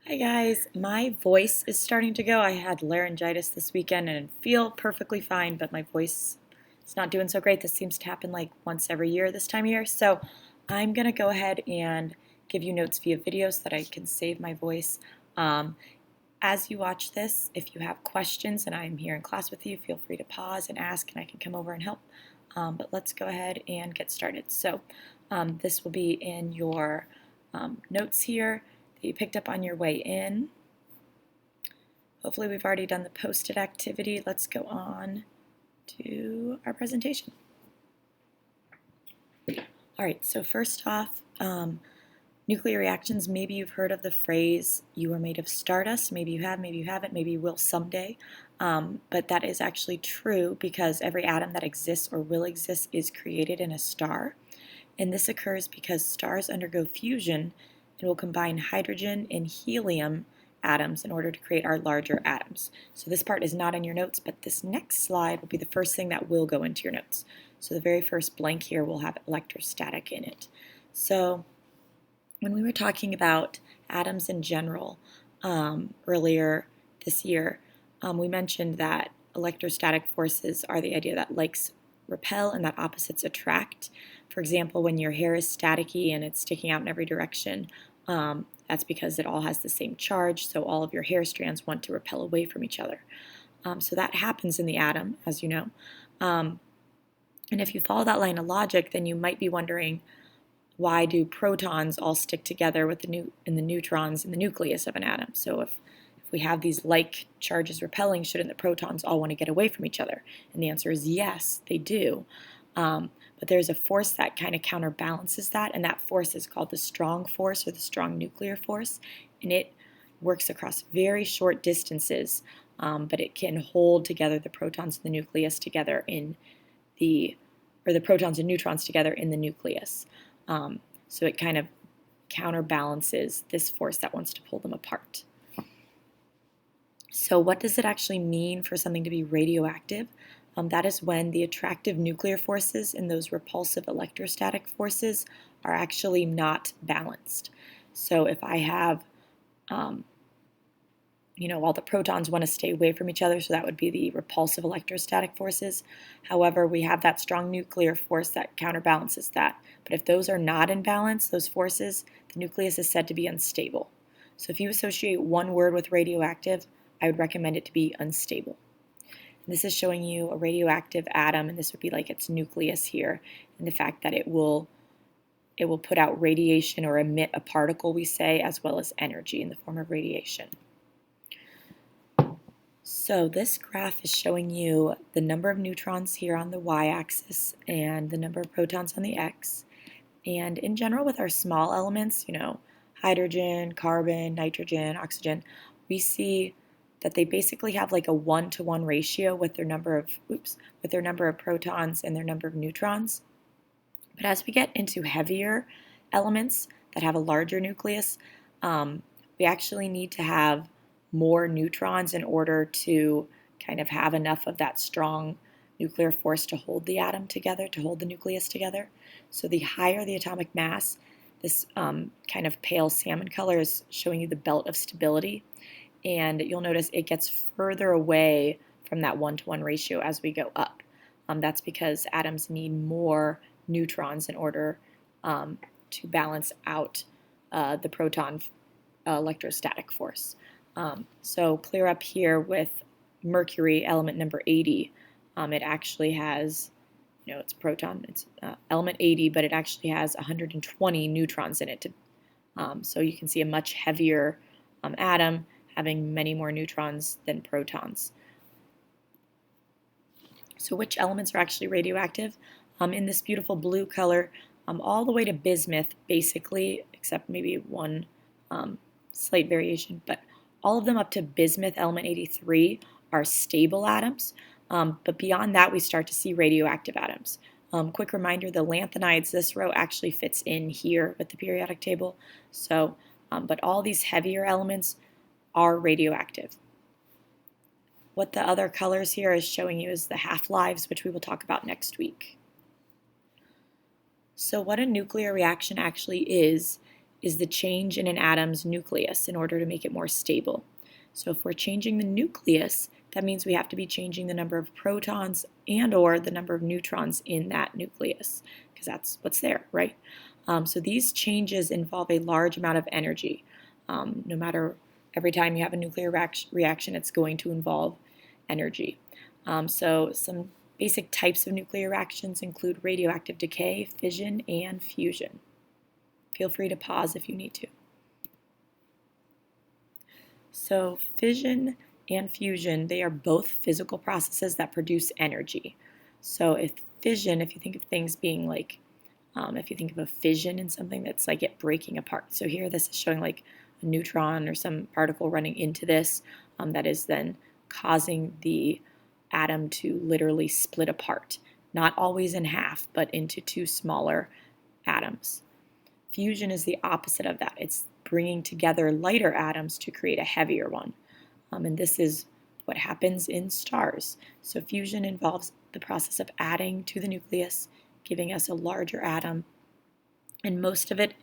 Hi guys, my voice is starting to go. I had laryngitis this weekend and feel perfectly fine, but my voice is not doing so great. This seems to happen like once every year this time of year. So I'm going to go ahead and give you notes via video so that I can save my voice. Um, as you watch this, if you have questions and I'm here in class with you, feel free to pause and ask and I can come over and help. But let's go ahead and get started. So this will be in your notes here that you picked up on your way in. Hopefully we've already done the posted activity. Let's go on to our presentation. All right, so first off, nuclear reactions. Maybe you've heard of the phrase, you are made of stardust. Maybe you have, maybe you haven't, maybe you will someday. But that is actually true because every atom that exists or will exist is created in a star. And this occurs because stars undergo fusion and will combine hydrogen and helium atoms in order to create our larger atoms. So this part is not in your notes, but this next slide will be the first thing that will go into your notes. So the very first blank here will have electrostatic in it. So when we were talking about atoms in general earlier this year, we mentioned that electrostatic forces are the idea that likes repel and that opposites attract. For example, when your hair is staticky and it's sticking out in every direction, that's because it all has the same charge, so all of your hair strands want to repel away from each other. So that happens in the atom, as you know. And if you follow that line of logic, then you might be wondering, why do protons all stick together with the neutrons in the nucleus of an atom? So if we have these like charges repelling, shouldn't the protons all want to get away from each other? And the answer is yes, they do. But there's a force that kind of counterbalances that, and that force is called the strong force or the strong nuclear force, and it works across very short distances, but it can hold together the protons and the nucleus together in the protons and neutrons together in the nucleus. So it kind of counterbalances this force that wants to pull them apart. So what does it actually mean for something to be radioactive? That is when the attractive nuclear forces and those repulsive electrostatic forces are actually not balanced. So if I have, all the protons want to stay away from each other, so that would be the repulsive electrostatic forces. However, we have that strong nuclear force that counterbalances that. But if those are not in balance, those forces, the nucleus is said to be unstable. So if you associate one word with radioactive, I would recommend it to be unstable. And this is showing you a radioactive atom, and this would be like its nucleus here, and the fact that it will put out radiation or emit a particle, we say, as well as energy in the form of radiation. So this graph is showing you the number of neutrons here on the y-axis and the number of protons on the x. And in general, with our small elements, hydrogen, carbon, nitrogen, oxygen, we see that they basically have like a 1-to-1 ratio with their number of protons and their number of neutrons. But as we get into heavier elements that have a larger nucleus, we actually need to have more neutrons in order to kind of have enough of that strong nuclear force to hold the atom together, to hold the nucleus together. So the higher the atomic mass, this kind of pale salmon color is showing you the belt of stability. And you'll notice it gets further away from that 1-to-1 ratio as we go up. That's because atoms need more neutrons in order to balance out the proton electrostatic force. So clear up here with mercury, element number 80. It actually has, it's proton, it's element 80, but it actually has 120 neutrons in it. So you can see a much heavier atom having many more neutrons than protons. So which elements are actually radioactive? In this beautiful blue color, all the way to bismuth, basically, except maybe one slight variation, but all of them up to bismuth, element 83, are stable atoms. But beyond that, we start to see radioactive atoms. Quick reminder, the lanthanides, this row actually fits in here with the periodic table. So, but all these heavier elements are radioactive. What the other colors here is showing you is the half-lives, which we will talk about next week. So what a nuclear reaction actually is is the change in an atom's nucleus in order to make it more stable. So if we're changing the nucleus, that means we have to be changing the number of protons and or the number of neutrons in that nucleus, because that's what's there, right? So these changes involve a large amount of energy. No matter, every time you have a nuclear reaction, it's going to involve energy. So some basic types of nuclear reactions include radioactive decay, fission, and fusion. Feel free to pause if you need to. So fission and fusion, they are both physical processes that produce energy. So if fission, if you think of things being like, if you think of a fission in something that's like it breaking apart. So here this is showing like a neutron or some particle running into this that is then causing the atom to literally split apart. Not always in half, but into two smaller atoms. Fusion is the opposite of that. It's bringing together lighter atoms to create a heavier one. And this is what happens in stars. So fusion involves the process of adding to the nucleus, giving us a larger atom. And most of it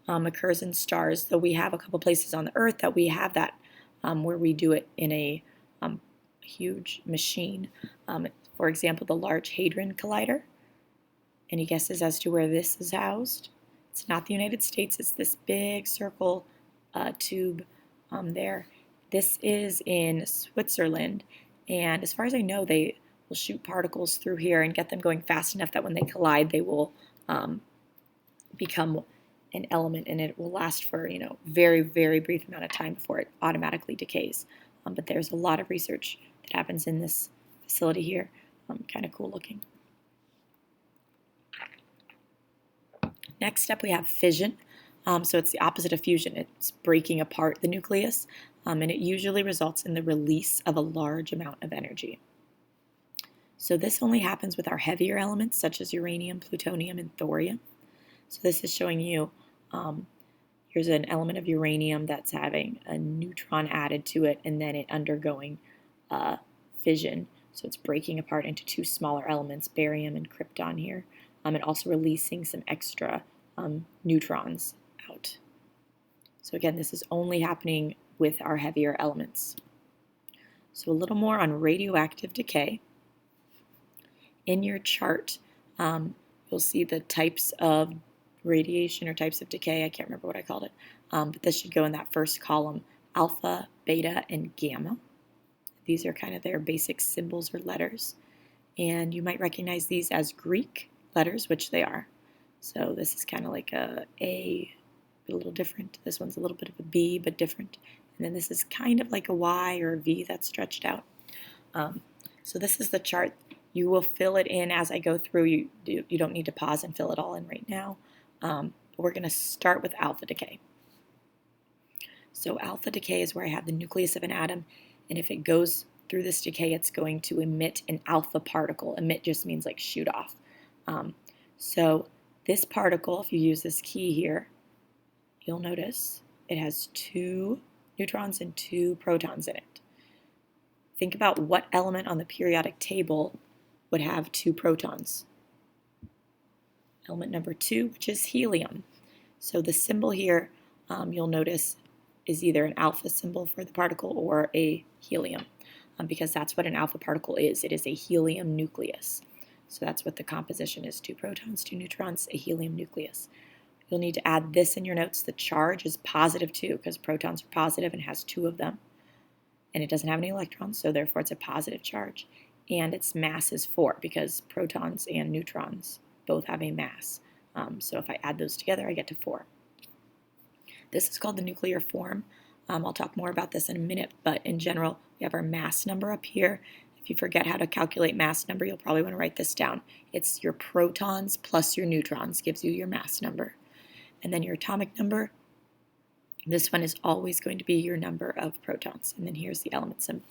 occurs in stars, though we have a couple places on the Earth that we have that where we do it in a huge machine. For example, the Large Hadron Collider. Any guesses as to where this is housed? It's not the United States, it's this big circle tube there. This is in Switzerland, and as far as I know, they will shoot particles through here and get them going fast enough that when they collide, they will become an element, and it will last for, very, very brief amount of time before it automatically decays. But there's a lot of research that happens in this facility here. Kind of cool looking. Next up, we have fission. So it's the opposite of fusion. It's breaking apart the nucleus, and it usually results in the release of a large amount of energy. So this only happens with our heavier elements, such as uranium, plutonium, and thorium. So this is showing you, here's an element of uranium that's having a neutron added to it, and then it undergoing fission. So it's breaking apart into two smaller elements, barium and krypton here. And also releasing some extra neutrons out. So again, this is only happening with our heavier elements. So a little more on radioactive decay. In your chart, you'll see the types of radiation or types of decay. I can't remember what I called it, but this should go in that first column: alpha, beta, and gamma. These are kind of their basic symbols or letters. And you might recognize these as Greek letters, which they are. So this is kind of like a but a little different. This one's a little bit of a B, but different. And then this is kind of like a Y or a V that's stretched out. So this is the chart. You will fill it in as I go through. You don't need to pause and fill it all in right now. But we're going to start with alpha decay. So alpha decay is where I have the nucleus of an atom, and if it goes through this decay, it's going to emit an alpha particle. Emit just means like shoot off. So this particle, if you use this key here, you'll notice it has 2 neutrons and 2 protons in it. Think about what element on the periodic table would have 2 protons. Element number 2, which is helium. So the symbol here, you'll notice, is either an alpha symbol for the particle or a helium, because that's what an alpha particle is. It is a helium nucleus. So that's what the composition is: 2 protons, 2 neutrons, a helium nucleus. You'll need to add this in your notes. The charge is positive 2 because protons are positive and has 2 of them. And it doesn't have any electrons, so therefore it's a positive charge. And its mass is 4 because protons and neutrons both have a mass. So if I add those together, I get to 4. This is called the nuclear form. I'll talk more about this in a minute, but in general, we have our mass number up here. If you forget how to calculate mass number, you'll probably want to write this down. It's your protons plus your neutrons gives you your mass number. And then your atomic number, this one is always going to be your number of protons. And then here's the element symbol.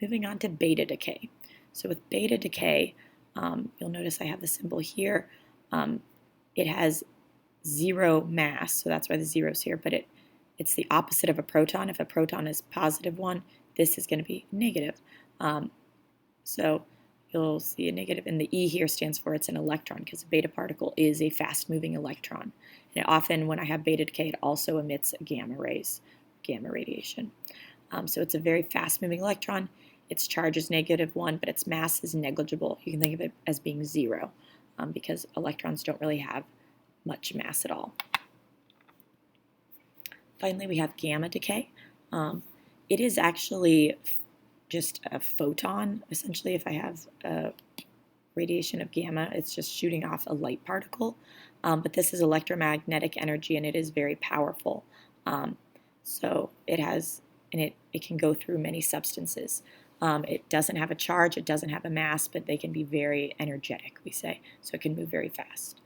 Moving on to beta decay. So with beta decay, you'll notice I have the symbol here. It has 0 mass, so that's why the 0's here, but it's the opposite of a proton. If a proton is positive 1, this is going to be negative. So you'll see a negative, and the E here stands for it's an electron, because a beta particle is a fast-moving electron. And often when I have beta decay, it also emits gamma rays, gamma radiation. So it's a very fast-moving electron. Its charge is -1, but its mass is negligible. You can think of it as being 0, because electrons don't really have much mass at all. Finally, we have gamma decay. It is actually just a photon. Essentially, if I have a radiation of gamma, it's just shooting off a light particle. But this is electromagnetic energy, and it is very powerful. So it has, and it can go through many substances. It doesn't have a charge, it doesn't have a mass, but they can be very energetic, we say. So it can move very fast.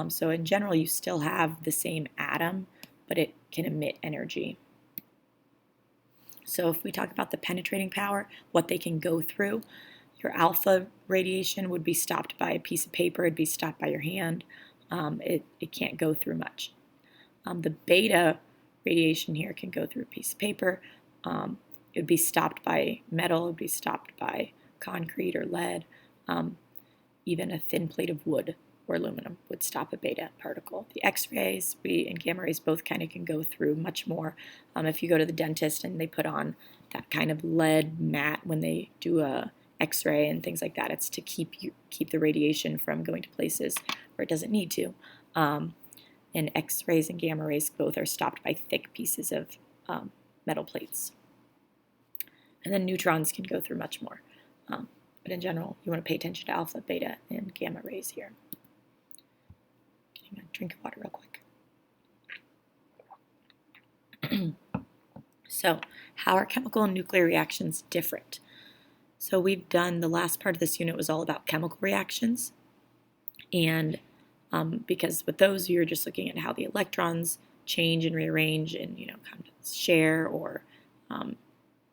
So in general, you still have the same atom, but it can emit energy. So if we talk about the penetrating power, what they can go through, your alpha radiation would be stopped by a piece of paper, it'd be stopped by your hand. It can't go through much. The beta radiation here can go through a piece of paper. It would be stopped by metal, it would be stopped by concrete or lead. Even a thin plate of wood or aluminum would stop a beta particle. The X-rays and gamma rays both kind of can go through much more. If you go to the dentist and they put on that kind of lead mat when they do a X-ray and things like that, it's to keep the radiation from going to places where it doesn't need to. And X-rays and gamma rays both are stopped by thick pieces of metal plates. And then neutrons can go through much more. But in general, you want to pay attention to alpha, beta, and gamma rays here. Getting a drink of water real quick. So, how are chemical and nuclear reactions different? So we've done, the last part of this unit was all about chemical reactions. And because with those, you're just looking at how the electrons change and rearrange and, kind of share, or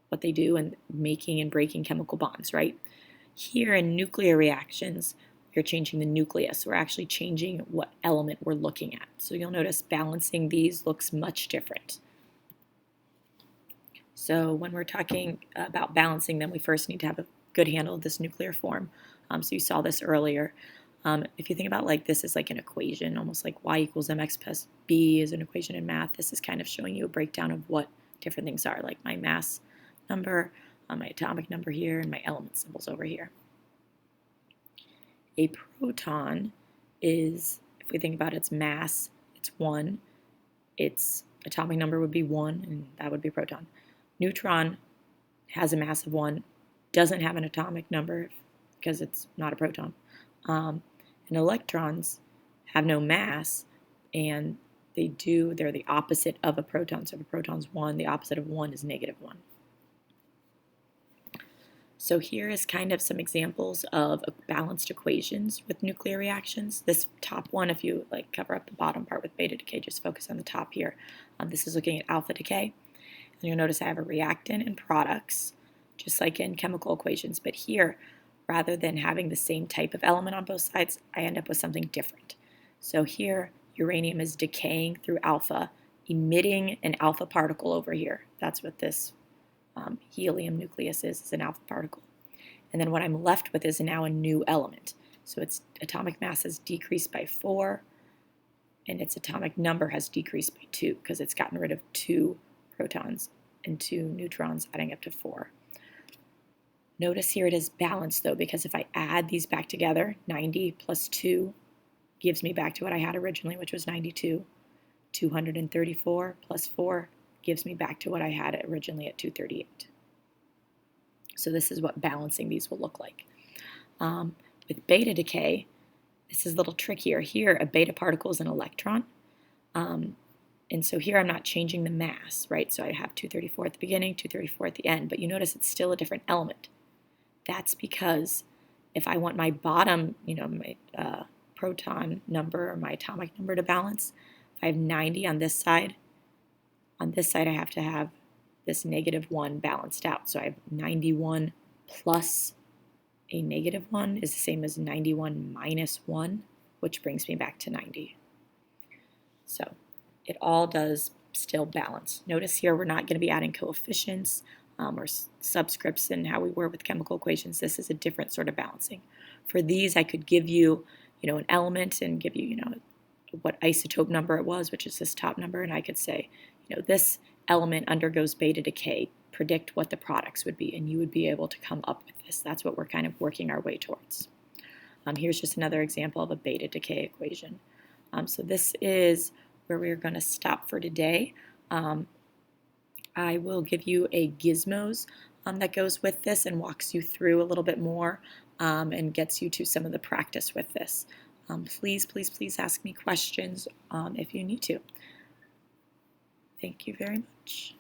what they do in making and breaking chemical bonds, right? Here in nuclear reactions, we're changing the nucleus. We're actually changing what element we're looking at. So you'll notice balancing these looks much different. So when we're talking about balancing them, we first need to have a good handle of this nuclear form. So you saw this earlier. If you think about this is like an equation, almost like y equals mx plus b is an equation in math. This is kind of showing you a breakdown of what different things are, like my mass number, my atomic number here, and my element symbols over here. A proton is, if we think about its mass, it's 1. Its atomic number would be 1, and that would be a proton. Neutron has a mass of 1, doesn't have an atomic number because it's not a proton. And electrons have no mass, and they're the opposite of a proton. So if a proton's 1, the opposite of 1 is -1. So here is kind of some examples of balanced equations with nuclear reactions. This top one, if you cover up the bottom part with beta decay, just focus on the top here. This is looking at alpha decay. And you'll notice I have a reactant and products, just like in chemical equations. But here, rather than having the same type of element on both sides, I end up with something different. So here, uranium is decaying through alpha, emitting an alpha particle over here. That's what this helium nucleus is an alpha particle. And then what I'm left with is now a new element. So its atomic mass has decreased by 4, and its atomic number has decreased by 2, because it's gotten rid of 2 protons and 2 neutrons, adding up to 4. Notice here it is balanced, though, because if I add these back together, 90 plus 2 gives me back to what I had originally, which was 92. 234 plus 4 gives me back to what I had originally at 238. So this is what balancing these will look like. With beta decay, this is a little trickier. Here, a beta particle is an electron. And so here I'm not changing the mass, right? So I have 234 at the beginning, 234 at the end, but you notice it's still a different element. That's because if I want my bottom, my proton number or my atomic number to balance, if I have 90 on this side I have to have this -1 balanced out. So I have 91 plus a -1 is the same as 91 minus 1, which brings me back to 90. So it all does still balance. Notice here we're not going to be adding coefficients. or subscripts and how we were with chemical equations. This is a different sort of balancing. For these, I could give you, an element and give you, what isotope number it was, which is this top number, and I could say, this element undergoes beta decay, predict what the products would be, and you would be able to come up with this. That's what we're kind of working our way towards. Here's just another example of a beta decay equation. So this is where we're going to stop for today. I will give you a gizmos that goes with this and walks you through a little bit more and gets you to some of the practice with this. Please, please, please ask me questions if you need to. Thank you very much.